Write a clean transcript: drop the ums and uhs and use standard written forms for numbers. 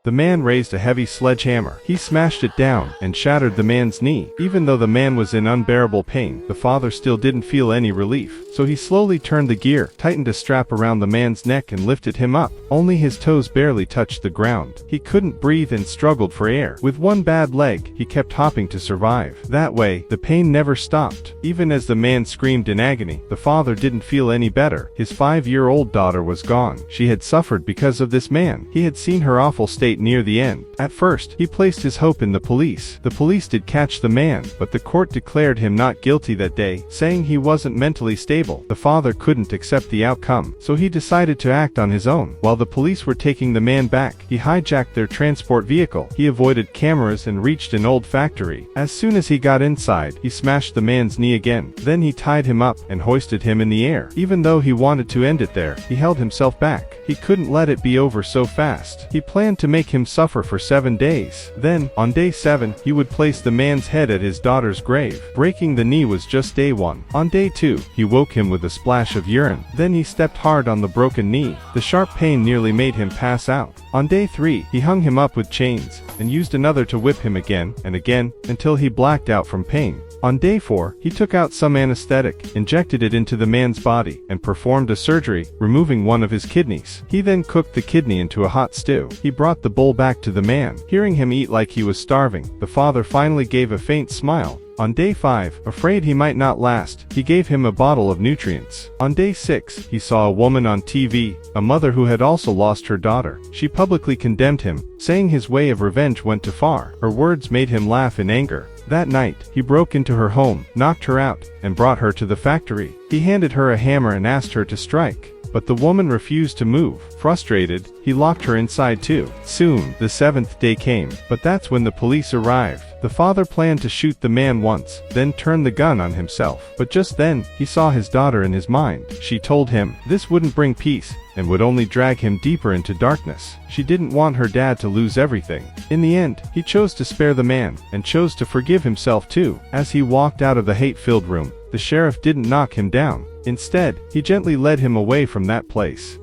The man raised a heavy sledgehammer. He smashed it down and shattered the man's knee. Even though the man was in unbearable pain, the father still didn't feel any relief. So he slowly turned the gear, tightened a strap around the man's neck and lifted him up. Only his toes barely touched the ground. He couldn't breathe and struggled for air. With one bad leg, he kept hopping to survive. That way, the pain never stopped. Even as the man screamed in agony, the father didn't feel any better. His 5-year-old daughter was gone. She had suffered because of this man. He had seen her awful state near the end. At first, he placed his hope in the police. The police did catch the man, but the court declared him not guilty that day, saying he wasn't mentally stable. The father couldn't accept the outcome, so he decided to act on his own. While the police were taking the man back, he hijacked their transport vehicle. He avoided cameras and reached an old factory. As soon as he got inside, he smashed the man's knee again. Then he tied him up and hoisted him in the air. Even though he wanted to end it there, he held himself back. He couldn't let it be over so fast. He planned to make him suffer for 7 days. Then, on day 7, he would place the man's head at his daughter's grave. Breaking the knee was just day 1. On day 2, he woke him with a splash of urine. Then he stepped hard on the broken knee. The sharp pain nearly made him pass out. On day 3, he hung him up with chains, and used another to whip him again and again, until he blacked out from pain. On day 4, he took out some anesthetic, injected it into the man's body, and performed a surgery, removing one of his kidneys. He then cooked the kidney into a hot stew. He brought the bowl back to the man. Hearing him eat like he was starving, the father finally gave a faint smile. On day 5, afraid he might not last, he gave him a bottle of nutrients. On day 6, he saw a woman on TV, a mother who had also lost her daughter. She publicly condemned him, saying his way of revenge went too far. Her words made him laugh in anger. That night, he broke into her home, knocked her out, and brought her to the factory. He handed her a hammer and asked her to strike, but the woman refused to move. Frustrated, he locked her inside too. Soon, the 7th day came, but that's when the police arrived. The father planned to shoot the man once, then turn the gun on himself. But just then, he saw his daughter in his mind. She told him this wouldn't bring peace, and would only drag him deeper into darkness. She didn't want her dad to lose everything. In the end, he chose to spare the man, and chose to forgive himself too. As he walked out of the hate-filled room, the sheriff didn't knock him down. Instead, he gently led him away from that place.